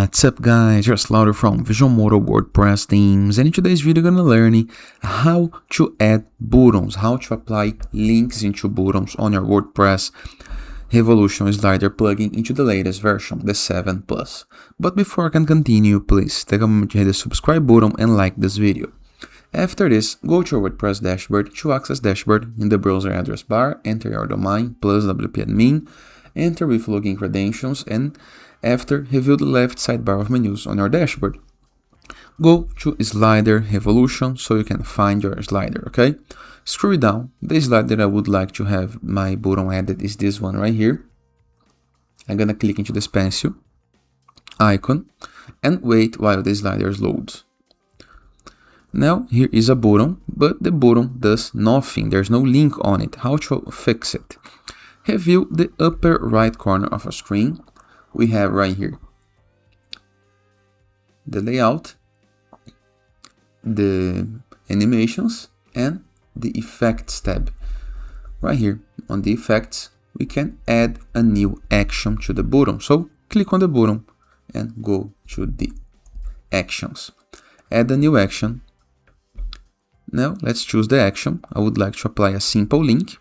What's up guys, RevSlider from Visualmodo WordPress themes, and in today's video I'm gonna learn how to add buttons, how to apply links into buttons on your WordPress Revolution Slider plugin into the latest version, the 7 Plus. But before I can continue, please take a moment to hit the subscribe button and like this video. After this, go to your WordPress dashboard. To access dashboard, in the browser address bar, enter your domain plus wp-admin, enter with login credentials, and after, review the left sidebar of menus on your dashboard. Go to Slider Revolution so you can find your slider, okay? Scroll down. The slider I would like to have my button added is this one right here. I'm gonna click into this pencil icon and wait while the slider loads. Now here is a button, but the button does nothing. There's no link on it. How to fix it? Review the upper right corner of a screen. We have right here the layout, the animations, and the effects tab. Right here on the effects, we can add a new action to the button. So click on the button and go to the actions. Add a new action. Now let's choose the action. I would like to apply a simple link.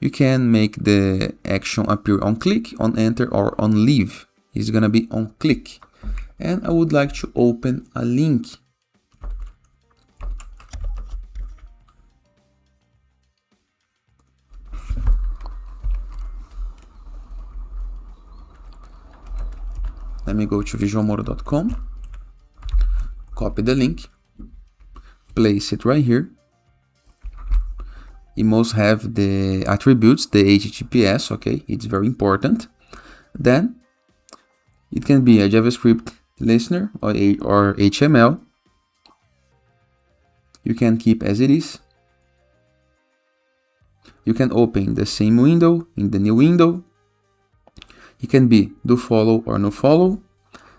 You can make the action appear on click, on enter, or on leave. It's gonna be on click. And I would like to open a link. Let me go to visualmodo.com, copy the link, place it right here. It must have the attributes, the HTTPS, okay, it's very important. Then it can be a JavaScript listener or HTML. You can keep as it is. You can open the same window in the new window. It can be do follow or no follow.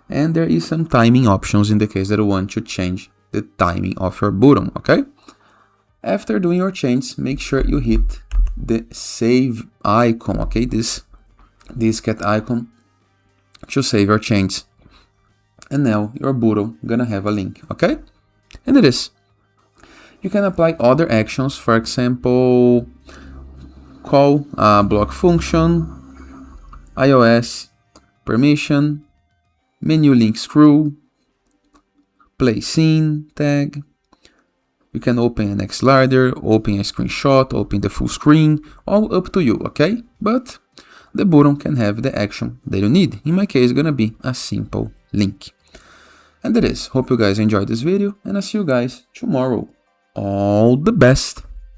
And there is some timing options in the case that you want to change the timing of your button, okay? After doing your change, make sure you hit the save icon, okay? This cat icon to save your change. And now your button gonna have a link, okay? And it is. You can apply other actions, for example, call a block function, iOS, permission, menu link screw, play scene tag. You can open an slider, open a screenshot, open the full screen, all up to you, okay? But the button can have the action that you need. In my case, it's gonna be a simple link. And that is. Hope you guys enjoyed this video, and I'll see you guys tomorrow. All the best!